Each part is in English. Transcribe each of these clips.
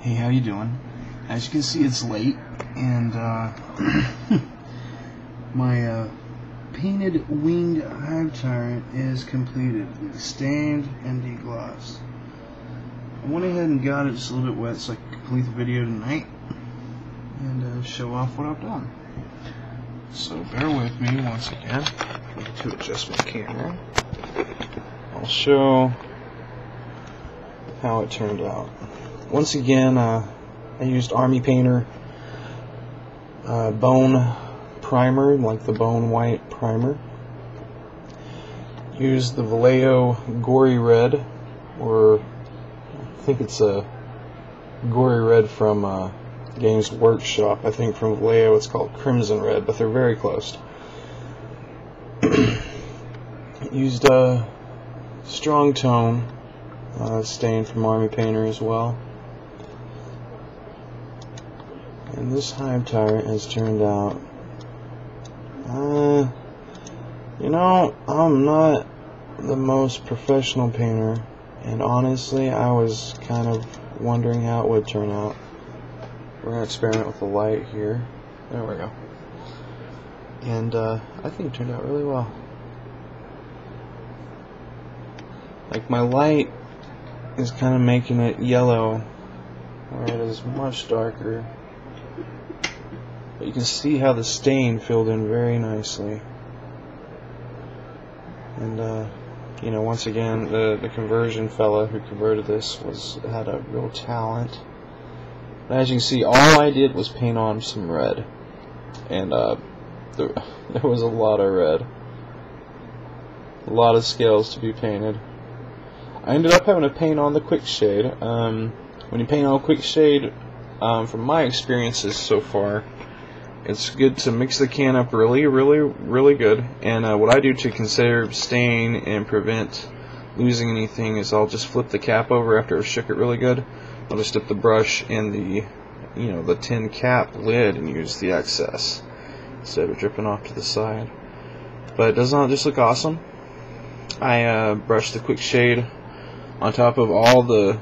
Hey, how you doing? As you can see, it's late, and my painted winged Hive Tyrant is completed, stained and deglossed. I went ahead and got it just a little bit wet so I could complete the video tonight and show off what I've done. So bear with me once again. I need to adjust my camera. I'll show how it turned out. Once again, I used Army Painter bone primer, like the bone white primer. Used the Vallejo Gory Red, or I think it's a Gory Red from Games Workshop. I think from Vallejo it's called Crimson Red, but they're very close. Used a strong tone stain from Army Painter as well. And this Hive Tyrant has turned out, you know, I'm not the most professional painter, and honestly I was kind of wondering how it would turn out. We're going to experiment with the light here. There we go. And I think it turned out really well. Like, my light is kind of making it yellow, where it is much darker. But you can see how the stain filled in very nicely. And you know, once again, the conversion fella who converted this had a real talent. And as you can see, all I did was paint on some red, and there was a lot of red, a lot of scales to be painted. I ended up having to paint on the quick shade. When you paint on quick shade, from my experiences so far, it's good to mix the can up really good. And what I do to conserve stain and prevent losing anything is I'll just flip the cap over after I've shook it really good. I'll just dip the brush in the tin cap lid and use the excess instead of dripping off to the side. But doesn't it just look awesome? I brushed the quick shade on top of all the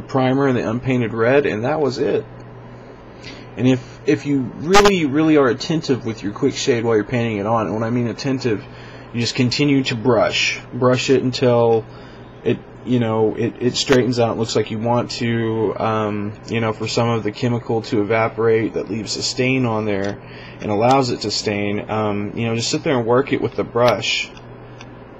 primer and the unpainted red, and that was it. And if you really are attentive with your quick shade while you're painting it on, and when I mean attentive, you just continue to brush it until it straightens out. It looks like you want to, for some of the chemical to evaporate that leaves a stain on there and allows it to stain. Just sit there and work it with the brush.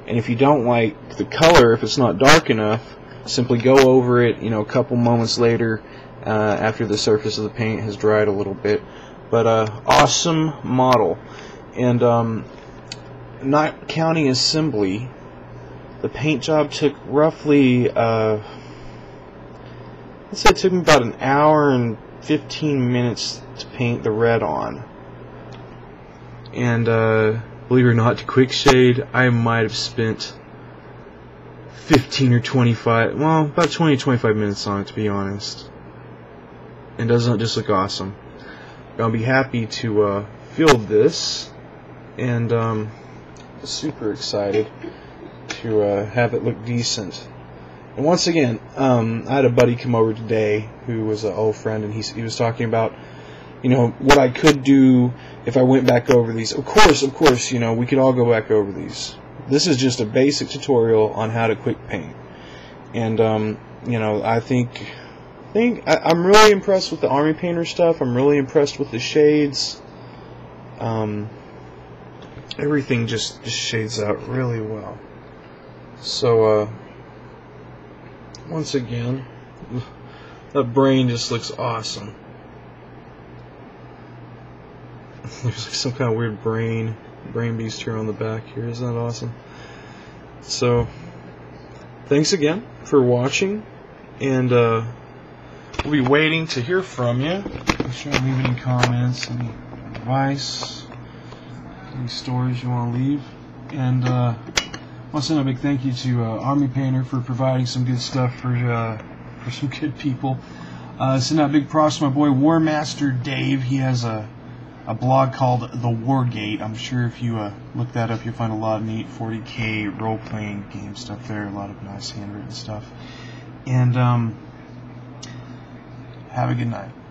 And if you don't like the color, if it's not dark enough, simply go over it, a couple moments later after the surface of the paint has dried a little bit. But awesome model. And not counting assembly, the paint job took roughly, let's say it took me about an hour and 15 minutes to paint the red on. And believe it or not, to quick shade, I might have spent 15 or 25, well, about 20 to 25 minutes on it, to be honest. And doesn't it just look awesome? I'll be happy to field this, and super excited to have it look decent. And once again, I had a buddy come over today who was an old friend, and he was talking about, what I could do if I went back over these. Of course, we could all go back over these. This is just a basic tutorial on how to quick paint. And, I think I'm really impressed with the Army Painter stuff. I'm really impressed with the shades. Everything just shades out really well. So, once again, that brain just looks awesome. There's like some kind of weird brain beast here on the back here. Isn't that awesome? So, thanks again for watching, and we'll be waiting to hear from you. Make sure to leave any comments, any advice, any stories you want to leave. And I want to send a big thank you to Army Painter for providing some good stuff for some good people. Send out big props to my boy War Master Dave. He has a blog called The Wargate. I'm sure if you look that up, you'll find a lot of neat 40K role-playing game stuff there. A lot of nice handwritten stuff. And Have a good night.